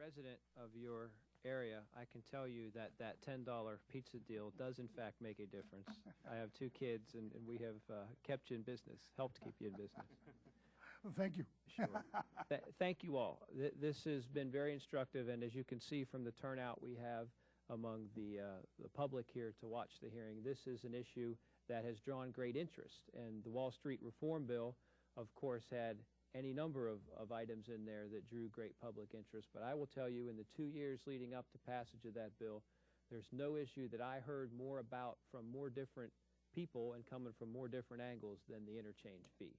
resident of your area, I can tell you that that $10 pizza deal does in fact make a difference. I have 2 kids, and we have kept you in business, helped keep you in business. Well, thank you. Sure. Thank you all. This has been very instructive, and as you can see from the turnout we have among the public here to watch the hearing, this is an issue that has drawn great interest. And the Wall Street Reform Bill, of course, had any number of items in there that drew great public interest. But I will tell you, in the 2 years leading up to passage of that bill, there's no issue that I heard more about from more different people and coming from more different angles than the interchange fee.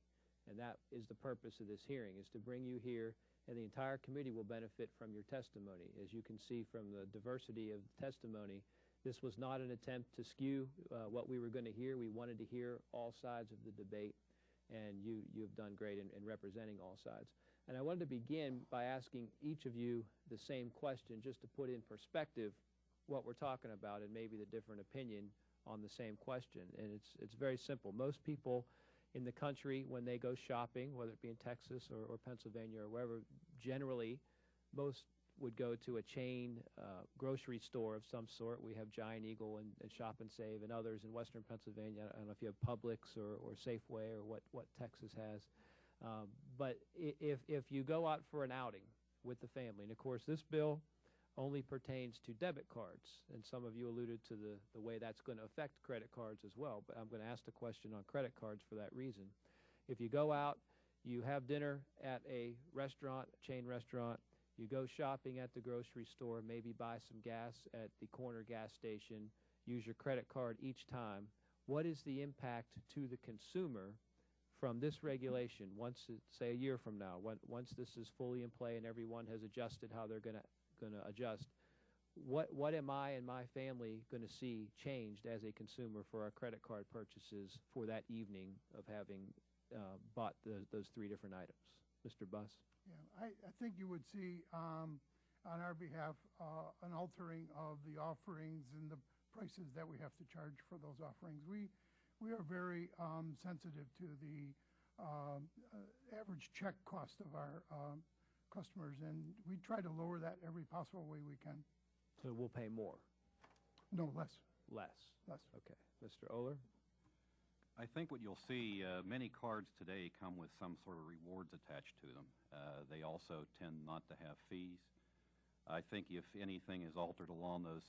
And that is the purpose of this hearing, is to bring you here, and the entire committee will benefit from your testimony. As you can see from the diversity of the testimony, this was not an attempt to skew what we were going to hear. We wanted to hear all sides of the debate, and you've done great in representing all sides. And I wanted to begin by asking each of you the same question, just to put in perspective what we're talking about and maybe the different opinion on the same question. And it's very simple. Most people in the country, when they go shopping, whether it be in Texas or Pennsylvania or wherever, generally most would go to a chain grocery store of some sort. We have Giant Eagle and Shop and Save and others in western Pennsylvania. I don't know if you have Publix or Safeway or what Texas has. But if you go out for an outing with the family, and of course this bill only pertains to debit cards, and some of you alluded to the way that's going to affect credit cards as well, but I'm going to ask the question on credit cards for that reason. If you go out, you have dinner at a restaurant, a chain restaurant, you go shopping at the grocery store, maybe buy some gas at the corner gas station, use your credit card each time, what is the impact to the consumer from this regulation once, say, a year from now, once this is fully in play and everyone has adjusted how they're going to adjust? What am I and my family going to see changed as a consumer for our credit card purchases for that evening of having bought those 3 different items? Mr. Buss? Yeah, I think you would see on our behalf an altering of the offerings and the prices that we have to charge for those offerings. We are very sensitive to the average check cost of our customers, and we try to lower that every possible way we can. So we'll pay more? No, less. Less? Less. Okay. Mr. Oler? I think what you'll see, many cards today come with some sort of rewards attached to them. They also tend not to have fees. I think if anything is altered along those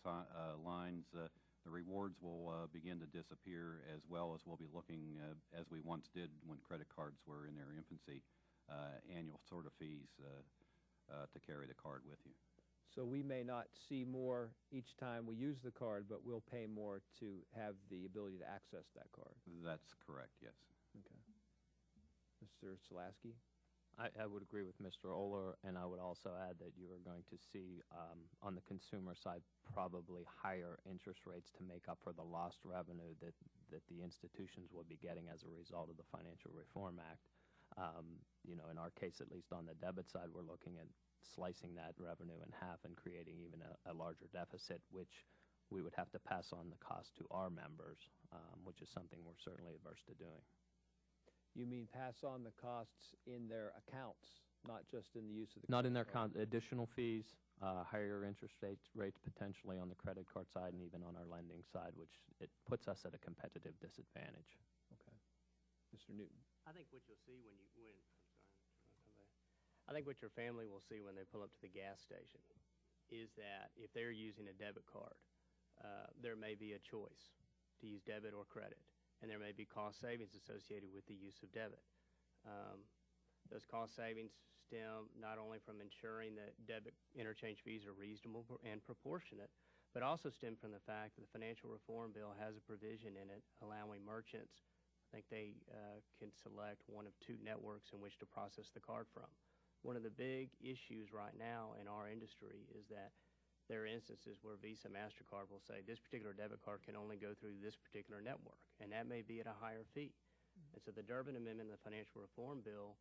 lines, the rewards will begin to disappear, as well as we'll be looking, as we once did when credit cards were in their infancy, annual sort of fees to carry the card with you. So we may not see more each time we use the card, but we'll pay more to have the ability to access that card. That's correct, yes. Okay. Mr. Solaski? I would agree with Mr. Oler, and I would also add that you are going to see, on the consumer side, probably higher interest rates to make up for the lost revenue that the institutions will be getting as a result of the Financial Reform Act. You know, in our case, at least on the debit side, we're looking at slicing that revenue in half and creating even a larger deficit, which we would have to pass on the cost to our members, which is something we're certainly averse to doing. You mean pass on the costs in their accounts, not just in the use of the Not in their card? additional fees, higher interest rates potentially on the credit card side and even on our lending side, which it puts us at a competitive disadvantage. Okay. Mr. Newton? I think what you'll see I think what your family will see when they pull up to the gas station is that if they're using a debit card, there may be a choice to use debit or credit, and there may be cost savings associated with the use of debit. Those cost savings stem not only from ensuring that debit interchange fees are reasonable and proportionate, but also stem from the fact that the Financial Reform Bill has a provision in it allowing merchants, I think they can select one of 2 networks in which to process the card from. One of the big issues right now in our industry is that there are instances where Visa, MasterCard will say this particular debit card can only go through this particular network, and that may be at a higher fee. And so the Durbin Amendment of the Financial Reform Bill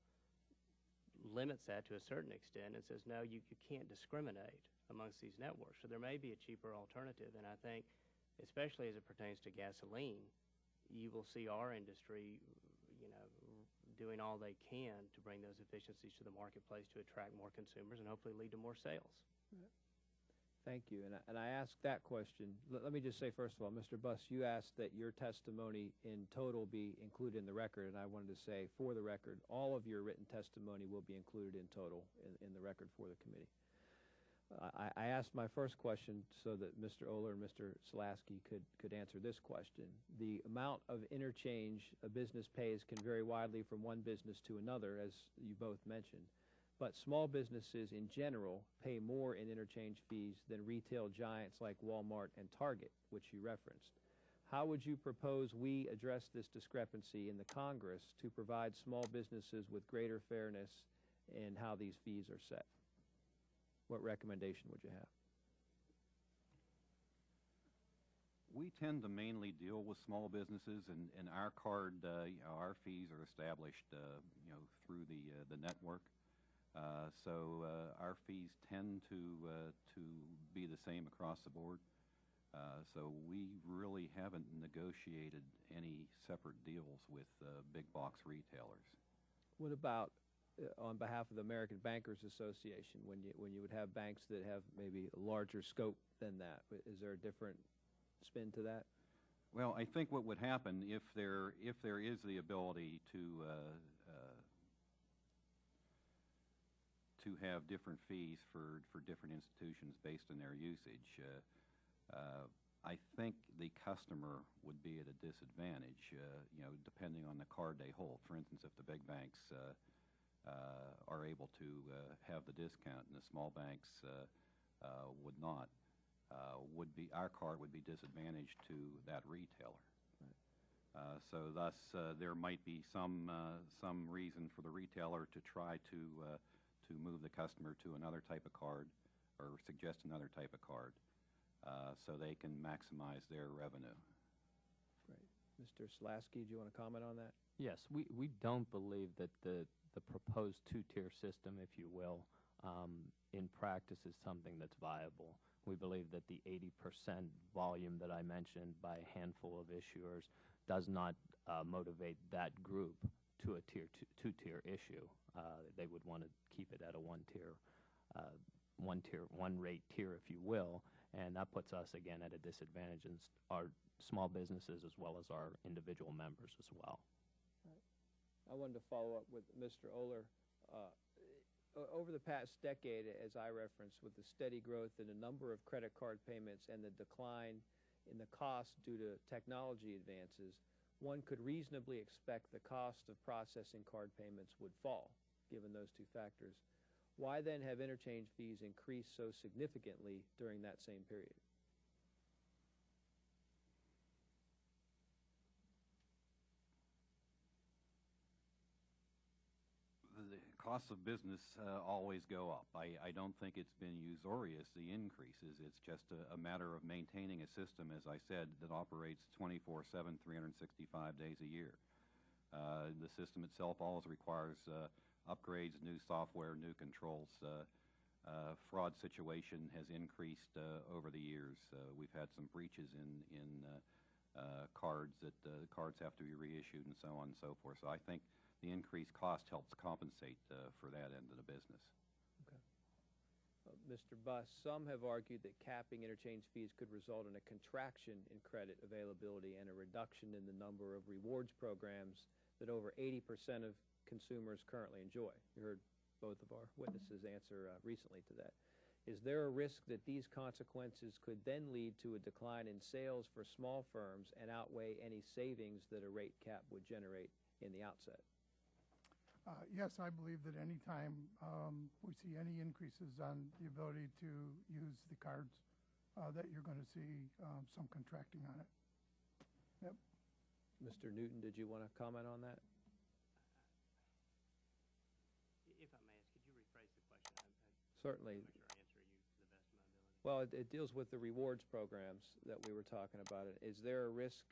limits that to a certain extent and says, no, you can't discriminate amongst these networks. So there may be a cheaper alternative, and I think, especially as it pertains to gasoline, you will see our industry, you know, doing all they can to bring those efficiencies to the marketplace to attract more consumers and hopefully lead to more sales. Thank you. And I asked that question. Let me just say, first of all, Mr. Buss, you asked that your testimony in total be included in the record, and I wanted to say, for the record, all of your written testimony will be included in total in the record for the committee. I asked my first question so that Mr. Oler and Mr. Slasky could answer this question. The amount of interchange a business pays can vary widely from one business to another, as you both mentioned. But small businesses in general pay more in interchange fees than retail giants like Walmart and Target, which you referenced. How would you propose we address this discrepancy in the Congress to provide small businesses with greater fairness in how these fees are set? What recommendation would you have? We tend to mainly deal with small businesses, and our card, our fees are established, through the network. So our fees tend to be the same across the board. So we really haven't negotiated any separate deals with big box retailers. What about on behalf of the American Bankers Association, when you would have banks that have maybe a larger scope than that? Is there a different spin to that? Well, I think what would happen if there is the ability to have different fees for different institutions based on their usage, I think the customer would be at a disadvantage, depending on the card they hold. For instance, if the big banks are able to have the discount and the small banks would not, our card would be disadvantaged to that retailer. So thus, there might be some reason for the retailer to try to move the customer to another type of card or suggest another type of card so they can maximize their revenue. Great. Mr. Slasky, do you want to comment on that? Yes, we don't believe that the proposed two-tier system, if you will, in practice is something that's viable. We believe that the 80% volume that I mentioned by a handful of issuers does not motivate that group to a two-tier issue. They would want to keep it at a one rate tier, if you will, and that puts us again at a disadvantage in our small businesses as well as our individual members as well. I wanted to follow up with Mr. Oler. Over the past decade, as I referenced, with the steady growth in the number of credit card payments and the decline in the cost due to technology advances, one could reasonably expect the cost of processing card payments would fall, given those two factors. Why then have interchange fees increased so significantly during that same period? The costs of business always go up. I don't think it's been usurious, the increases. It's just a matter of maintaining a system, as I said, that operates 24/7, 365 days a year. The system itself always requires upgrades, new software, new controls. Fraud situation has increased over the years. We've had some breaches in cards that the cards have to be reissued and so on and so forth. So I think the increased cost helps compensate for that end of the business. Okay. Mr. Buss, some have argued that capping interchange fees could result in a contraction in credit availability and a reduction in the number of rewards programs that over 80% of consumers currently enjoy. You heard both of our witnesses answer recently to that. Is there a risk that these consequences could then lead to a decline in sales for small firms and outweigh any savings that a rate cap would generate in the outset? Yes, I believe that any time we see any increases on the ability to use the cards, that you're going to see some contracting on it. Yep. Mr. Newton, did you want to comment on that? If I may ask, could you rephrase the question? Certainly. Make sure I answer you to the best of my ability. Well, it deals with the rewards programs that we were talking about. Is there a risk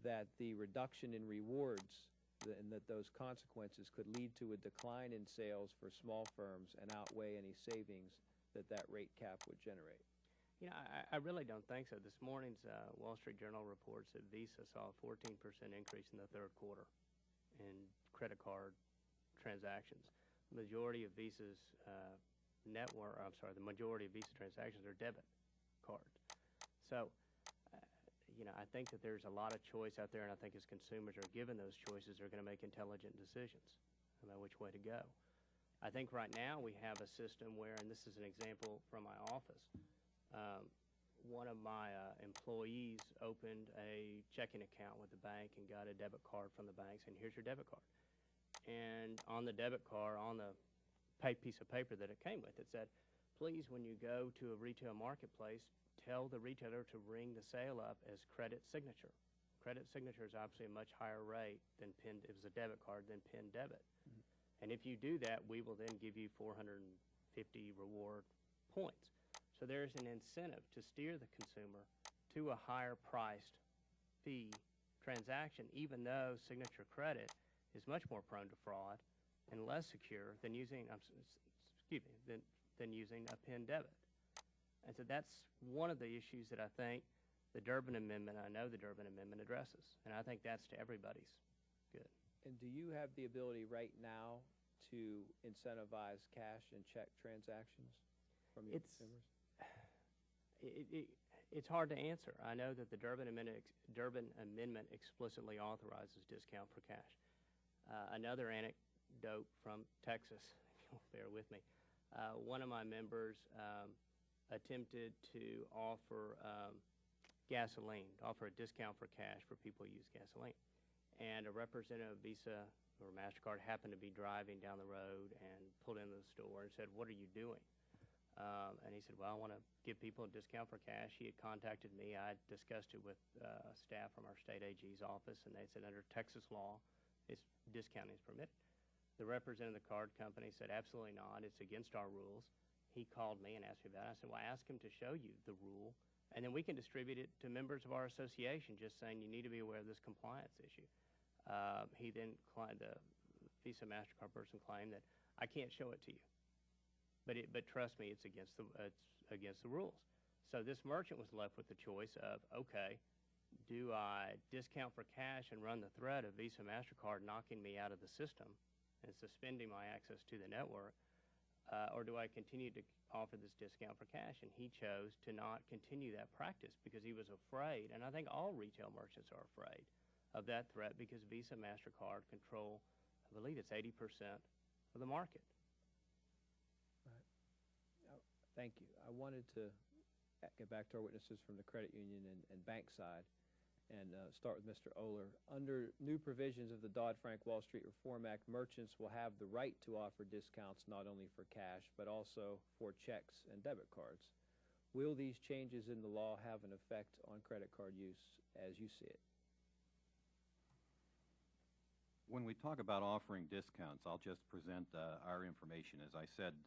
that the reduction in rewards and that those consequences could lead to a decline in sales for small firms and outweigh any savings that rate cap would generate? You know, I really don't think so. This morning's Wall Street Journal reports that Visa saw a 14% increase in the third quarter in credit card transactions. The majority of Visa's network, I'm sorry, the majority of Visa transactions are debit cards. So, you know, I think that there's a lot of choice out there, and I think as consumers are given those choices, they're going to make intelligent decisions about which way to go. I think right now we have a system where, and this is an example from my office, one of my employees opened a checking account with the bank and got a debit card from the bank, saying, here's your debit card. And on the debit card, on the piece of paper that it came with, it said, please, when you go to a retail marketplace, tell the retailer to ring the sale up as credit signature. Credit signature is obviously a much higher rate than PIN, it was a debit card, than PIN debit. Mm-hmm. And if you do that, we will then give you 450 reward points. So there's an incentive to steer the consumer to a higher priced fee transaction, even though signature credit is much more prone to fraud and less secure than using, than using a PIN debit. And so that's one of the issues that I think the Durbin Amendment, I know the Durbin Amendment addresses, and I think that's to everybody's good. And do you have the ability right now to incentivize cash and check transactions from your consumers? It's hard to answer. I know that the Durbin Amendment explicitly authorizes discount for cash. Another anecdote from Texas, if you'll bear with me. One of my members attempted to offer gasoline, offer a discount for cash for people who use gasoline. And a representative of Visa or MasterCard happened to be driving down the road and pulled into the store and said, what are you doing? And he said, well, I want to give people a discount for cash. He had contacted me. I discussed it with staff from our state AG's office, and they said under Texas law, discounting is permitted. The representative of the card company said, absolutely not. It's against our rules. He called me and asked me about it. I said, well, ask him to show you the rule, and then we can distribute it to members of our association, just saying you need to be aware of this compliance issue. He then, the Visa MasterCard person claimed that I can't show it to you. But trust me, it's against the rules. So this merchant was left with the choice of, okay, do I discount for cash and run the threat of Visa MasterCard knocking me out of the system and suspending my access to the network, or do I continue to offer this discount for cash? And he chose to not continue that practice because he was afraid, and I think all retail merchants are afraid of that threat because Visa MasterCard control, I believe it's 80% of the market. Thank you. I wanted to get back to our witnesses from the credit union and bank side and start with Mr. Oler. Under new provisions of the Dodd-Frank Wall Street Reform Act, merchants will have the right to offer discounts not only for cash but also for checks and debit cards. Will these changes in the law have an effect on credit card use as you see it? When we talk about offering discounts, I'll just present our information. As I said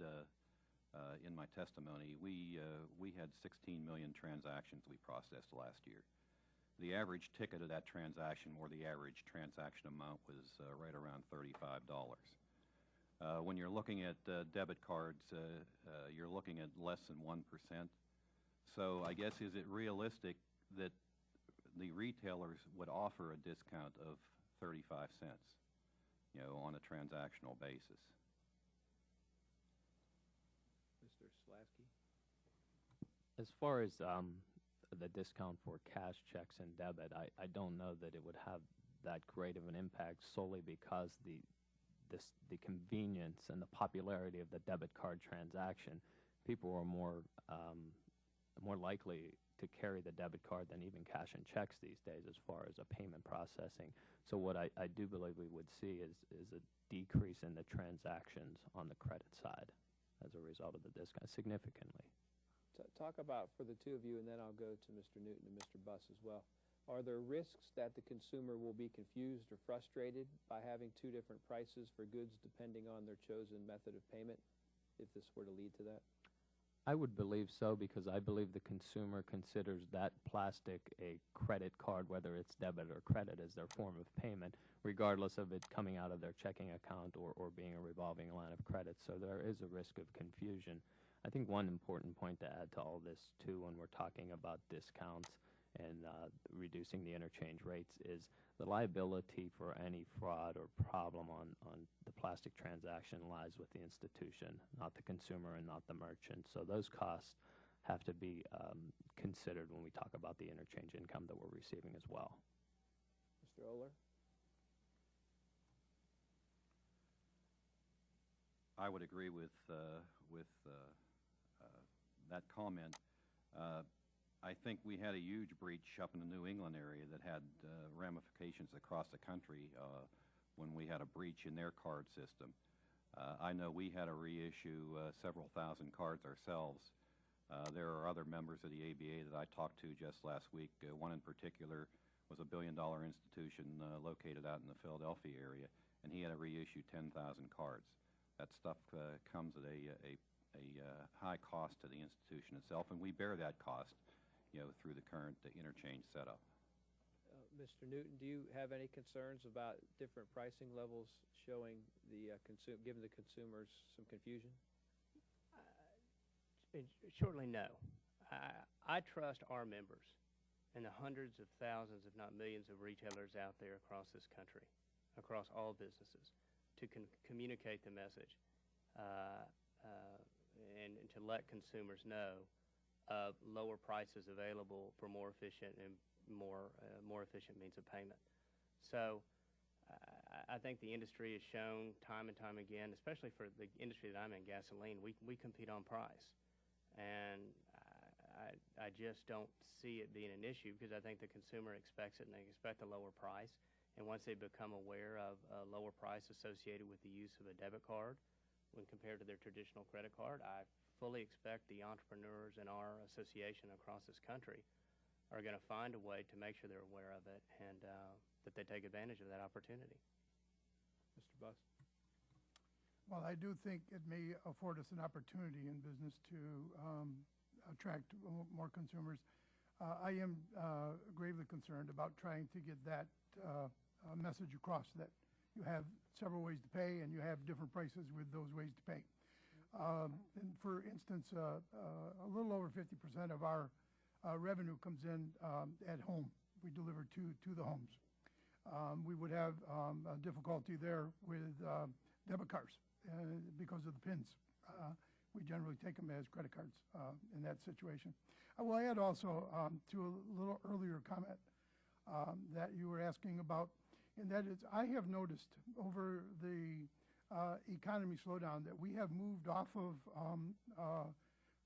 in my testimony, we had 16 million transactions we processed last year. The average ticket of that transaction, or the average transaction amount, was right around $35. When you're looking at debit cards, you're looking at less than 1%. So I guess, is it realistic that the retailers would offer a discount of 35 cents, on a transactional basis? Mr. Slavsky? As far as the discount for cash, checks, and debit, I don't know that it would have that great of an impact solely because the convenience and the popularity of the debit card transaction. People are more likely to carry the debit card than even cash and checks these days as far as a payment processing. So what I do believe we would see is a decrease in the transactions on the credit side as a result of the discount, significantly. Talk about, for the two of you, and then I'll go to Mr. Newton and Mr. Buss as well. Are there risks that the consumer will be confused or frustrated by having two different prices for goods depending on their chosen method of payment, if this were to lead to that? I would believe so, because I believe the consumer considers that plastic a credit card, whether it's debit or credit, as their form of payment, regardless of it coming out of their checking account or being a revolving line of credit. So there is a risk of confusion. I think one important point to add to all this, too, when we're talking about discounts, and reducing the interchange rates is the liability for any fraud or problem on the plastic transaction lies with the institution, not the consumer and not the merchant. So those costs have to be considered when we talk about the interchange income that we're receiving as well. Mr. Oler? I would agree with that comment. I think we had a huge breach up in the New England area that had ramifications across the country when we had a breach in their card system. I know we had to reissue several thousand cards ourselves. There are other members of the ABA that I talked to just last week. One in particular was a billion-dollar institution located out in the Philadelphia area, and he had to reissue 10,000 cards. That stuff comes at a high cost to the institution itself, and we bear that cost, through the current interchange setup. Mr. Newton, do you have any concerns about different pricing levels showing giving the consumers some confusion? Shortly, no. I trust our members and the hundreds of thousands, if not millions, of retailers out there across this country, across all businesses, to communicate the message and to let consumers know of lower prices available for more efficient and more efficient means of payment. So I think the industry has shown time and time again, especially for the industry that I'm in, gasoline, we compete on price. And I just don't see it being an issue because I think the consumer expects it and they expect a lower price. And once they become aware of a lower price associated with the use of a debit card when compared to their traditional credit card, I fully expect the entrepreneurs in our association across this country are going to find a way to make sure they're aware of it and that they take advantage of that opportunity. Mr. Buss? Well, I do think it may afford us an opportunity in business to attract more consumers. I am gravely concerned about trying to get that message across that you have several ways to pay and you have different prices with those ways to pay. And for instance, a little over 50% of our revenue comes in at home. We deliver to the homes. We would have a difficulty there with debit cards because of the PINs. We generally take them as credit cards in that situation. I will add also to a little earlier comment that you were asking about, and that is I have noticed over the economy slowdown that we have moved off of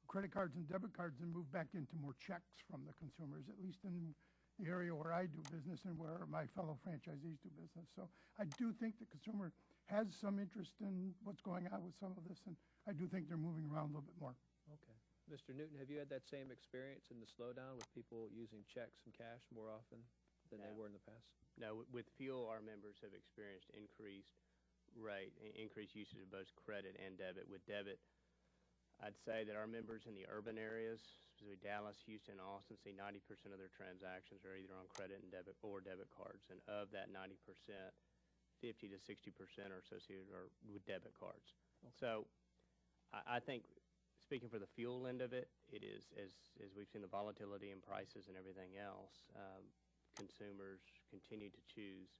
credit cards and debit cards and moved back into more checks from the consumers, at least in the area where I do business and where my fellow franchisees do business. So I do think the consumer has some interest in what's going on with some of this, and I do think they're moving around a little bit more. Okay. Mr. Newton, have you had that same experience in the slowdown with people using checks and cash more often than they were in the past? No, with fuel, our members have experienced increased usage of both credit and debit. With debit, I'd say that our members in the urban areas, specifically Dallas, Houston, Austin, see 90% of their transactions are either on credit and debit cards. And of that 90%, 50 to 60% are associated with debit cards. Okay. So I think, speaking for the fuel end of it, it is, as we've seen the volatility in prices and everything else, consumers continue to choose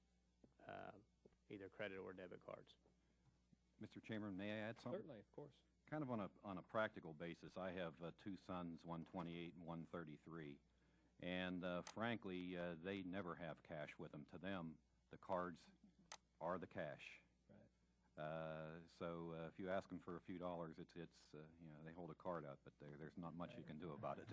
either credit or debit cards. Mr. Chamberlain, may I add something? Certainly, of course. Kind of on a practical basis, I have two sons, one 28 and one 33, and frankly, they never have cash with them. To them, the cards are the cash. Right. So if you ask them for a few dollars, it's they hold a card out, but there's not much you can do about it.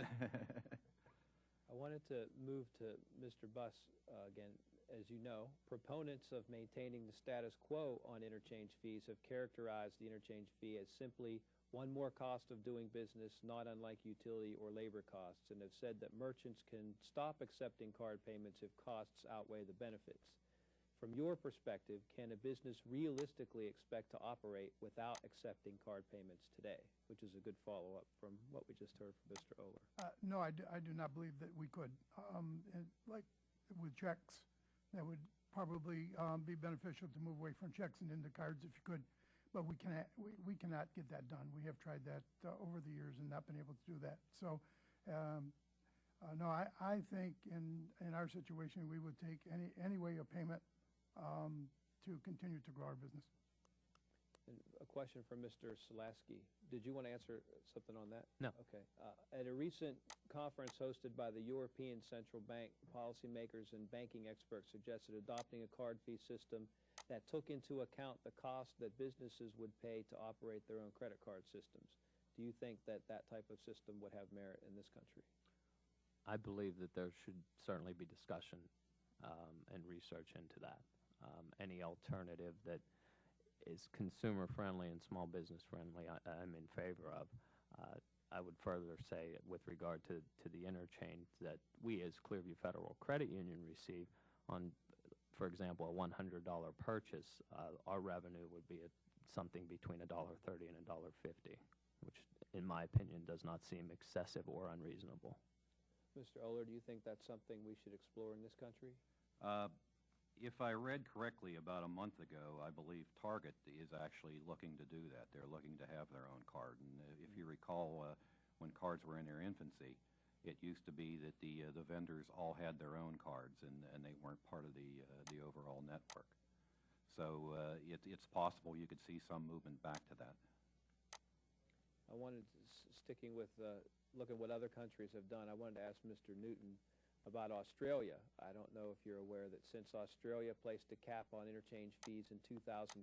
I wanted to move to Mr. Buss again. As you know, proponents of maintaining the status quo on interchange fees have characterized the interchange fee as simply one more cost of doing business, not unlike utility or labor costs, and have said that merchants can stop accepting card payments if costs outweigh the benefits. From your perspective, can a business realistically expect to operate without accepting card payments today? Which is a good follow-up from what we just heard from Mr. Oler. No, I do not believe that we could. Like with checks, that would probably be beneficial to move away from checks and into cards if you could, but we cannot get that done. We have tried that over the years and not been able to do that. So No, I think in our situation, we would take any way of payment to continue to grow our business. And a question from Mr. Selaski. Did you want to answer something on that? No. Okay. At a recent conference hosted by the European Central Bank, policymakers and banking experts suggested adopting a card fee system that took into account the cost that businesses would pay to operate their own credit card systems. Do you think that that type of system would have merit in this country? I believe that there should certainly be discussion and research into that. Any alternative that is consumer friendly and small business friendly, I'm in favor of. I would further say, with regard to the interchange that we as Clearview Federal Credit Union receive on, for example, a $100 purchase, our revenue would be something between $1.30 and $1.50, which, in my opinion, does not seem excessive or unreasonable. Mr. Oler, do you think that's something we should explore in this country? If I read correctly, about a month ago, I believe Target is actually looking to do that. They're looking to have their own card. And if you recall, when cards were in their infancy, it used to be that the vendors all had their own cards, and they weren't part of the overall network. So it's possible you could see some movement back to that. I wanted to, sticking with looking what other countries have done, I wanted to ask Mr. Newton about Australia. I don't know if you're aware that since Australia placed a cap on interchange fees in 2003,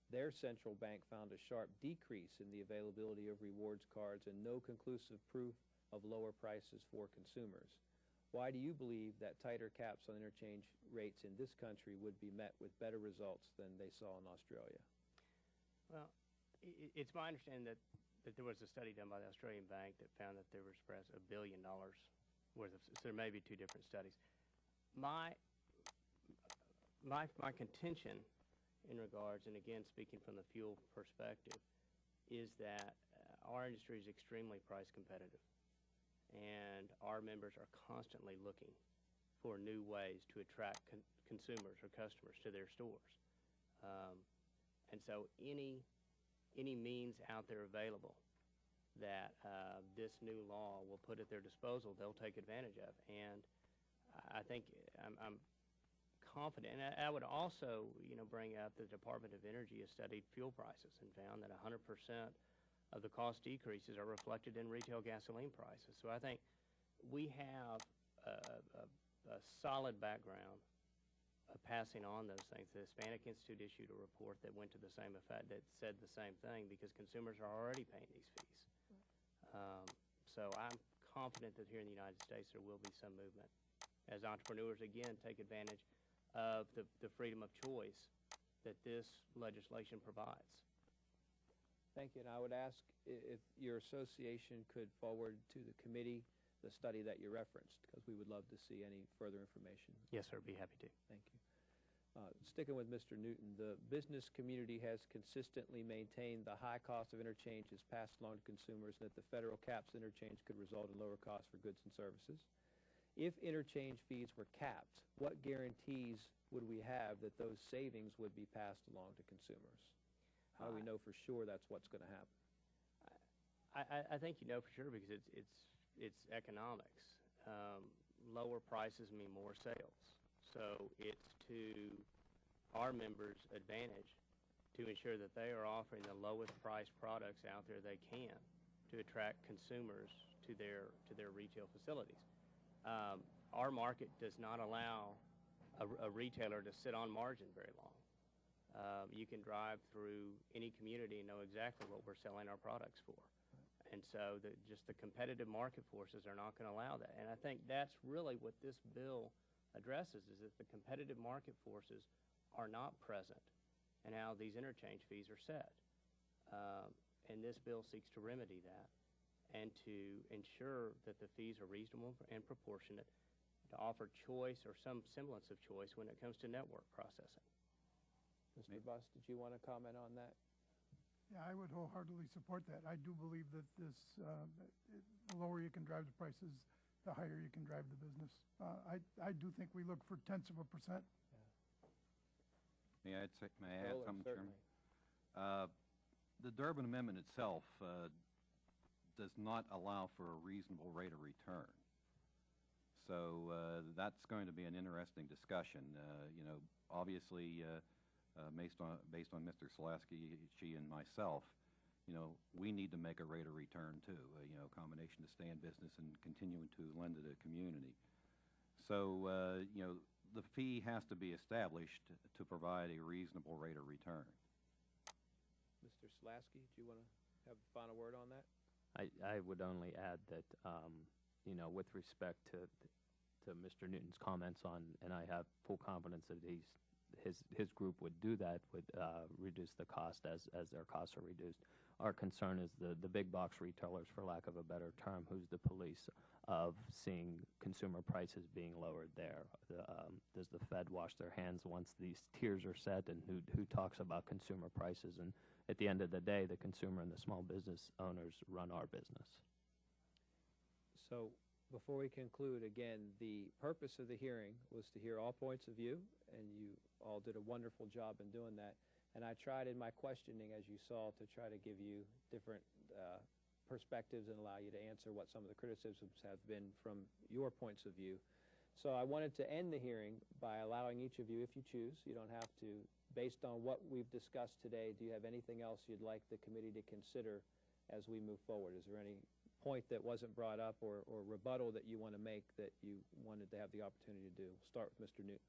their central bank found a sharp decrease in the availability of rewards cards and no conclusive proof of lower prices for consumers. Why do you believe that tighter caps on interchange rates in this country would be met with better results than they saw in Australia? Well, it's my understanding that there was a study done by the Australian bank that found that there was perhaps $1 billion worth of, so there may be two different studies. My contention in regards, and again speaking from the fuel perspective, is that our industry is extremely price competitive, and our members are constantly looking for new ways to attract consumers or customers to their stores. And so any means out there available that this new law will put at their disposal, they'll take advantage of. And I think I'm confident. And I would also, bring up the Department of Energy has studied fuel prices and found that 100% of the cost decreases are reflected in retail gasoline prices. So I think we have a solid background of passing on those things. The Hispanic Institute issued a report that went to the same effect, that said the same thing, because consumers are already paying these fees. So I'm confident that here in the United States there will be some movement as entrepreneurs again take advantage of the freedom of choice that this legislation provides. Thank you. And I would ask if your association could forward to the committee the study that you referenced, because we would love to see any further information. Yes, sir. Be happy to. Thank you. Sticking with Mr. Newton, the business community has consistently maintained the high cost of interchange is passed along to consumers, and that the federal caps interchange could result in lower costs for goods and services. If interchange fees were capped, what guarantees would we have that those savings would be passed along to consumers? How do we know for sure that's what's going to happen? I think you know for sure, because it's economics. Lower prices mean more sales. So it's to our members' advantage to ensure that they are offering the lowest priced products out there they can to attract consumers to their retail facilities. Our market does not allow a retailer to sit on margin very long. You can drive through any community and know exactly what we're selling our products for. And so just the competitive market forces are not going to allow that. And I think that's really what this bill addresses, is that the competitive market forces are not present in how these interchange fees are set. And this bill seeks to remedy that and to ensure that the fees are reasonable and proportionate, to offer choice or some semblance of choice when it comes to network processing. Mr. Buss, did you want to comment on that? Yeah, I would wholeheartedly support that. I do believe that the lower you can drive the prices, the higher you can drive the business. I do think we look for tenths of a %. May I add something, certainly. Chairman? The Durbin Amendment itself does not allow for a reasonable rate of return. So that's going to be an interesting discussion. Obviously, based on Mr. Slaski, she, and myself, we need to make a rate of return too. A combination to stay in business and continuing to lend to the community. So the fee has to be established to provide a reasonable rate of return. Mr. Slaski, do you want to have the final word on that? I would only add that, with respect to Mr. Newton's comments on, and I have full confidence that his group would do that, would reduce the cost as their costs are reduced. Our concern is the big box retailers, for lack of a better term, who's the police of seeing consumer prices being lowered there. Does the Fed wash their hands once these tiers are set, and who talks about consumer prices? And at the end of the day, the consumer and the small business owners run our business. So before we conclude, again, the purpose of the hearing was to hear all points of view, and you all did a wonderful job in doing that. And I tried in my questioning, as you saw, to try to give you different perspectives and allow you to answer what some of the criticisms have been from your points of view. So I wanted to end the hearing by allowing each of you, if you choose, you don't have to, based on what we've discussed today, do you have anything else you'd like the committee to consider as we move forward? Is there any point that wasn't brought up or rebuttal that you want to make that you wanted to have the opportunity to do? We'll start with Mr. Newton.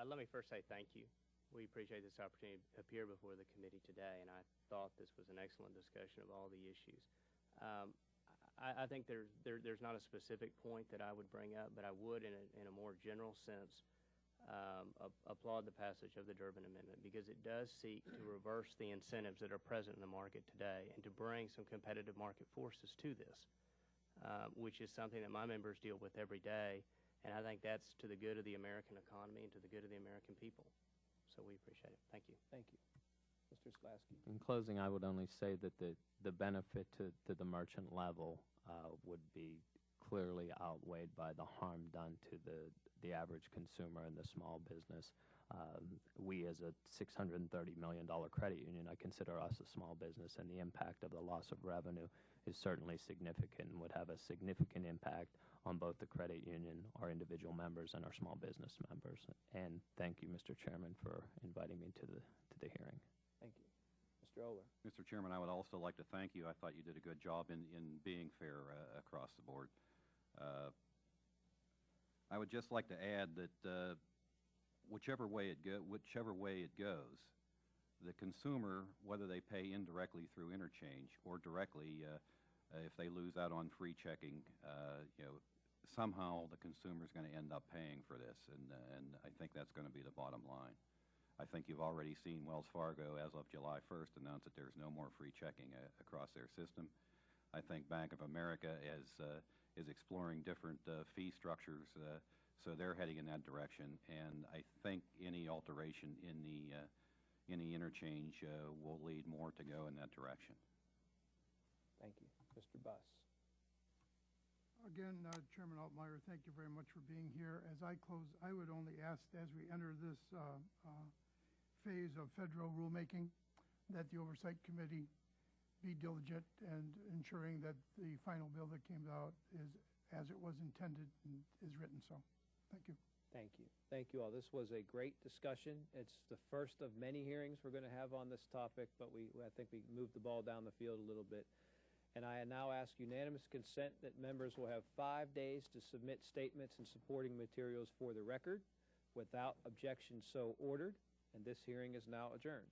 Let me first say thank you. We appreciate this opportunity to appear before the committee today, and I thought this was an excellent discussion of all the issues. I think there's not a specific point that I would bring up, but I would, in a more general sense, applaud the passage of the Durbin Amendment, because it does seek to reverse the incentives that are present in the market today and to bring some competitive market forces to this, which is something that my members deal with every day, and I think that's to the good of the American economy and to the good of the American people. So we appreciate it. Thank you. Thank you. Mr. Slaski. In closing, I would only say that the benefit to the merchant level would be clearly outweighed by the harm done to the average consumer and the small business. We, as a $630 million credit union, I consider us a small business, and the impact of the loss of revenue is certainly significant and would have a significant impact on both the credit union, our individual members, and our small business members. And thank you, Mr. Chairman, for inviting me to the hearing. Thank you. Mr. Oler. Mr. Chairman, I would also like to thank you. I thought you did a good job in being fair across the board. I would just like to add that whichever way it goes, the consumer, whether they pay indirectly through Interchange or directly, if they lose out on free checking, somehow the consumer is going to end up paying for this, and I think that's going to be the bottom line. I think you've already seen Wells Fargo, as of July 1st, announce that there's no more free checking across their system. I think Bank of America is exploring different fee structures, so they're heading in that direction. And I think any alteration in the interchange will lead more to go in that direction. Thank you. Mr. Buss. Again, Chairman Altmire, thank you very much for being here. As I close, I would only ask, as we enter this phase of federal rulemaking, that the Oversight Committee be diligent and ensuring that the final bill that came out is as it was intended and is written. So, thank you. Thank you. Thank you all. This was a great discussion. It's the first of many hearings we're going to have on this topic, but I think we moved the ball down the field a little bit. And I now ask unanimous consent that members will have 5 days to submit statements and supporting materials for the record. Without objection, so ordered. And this hearing is now adjourned.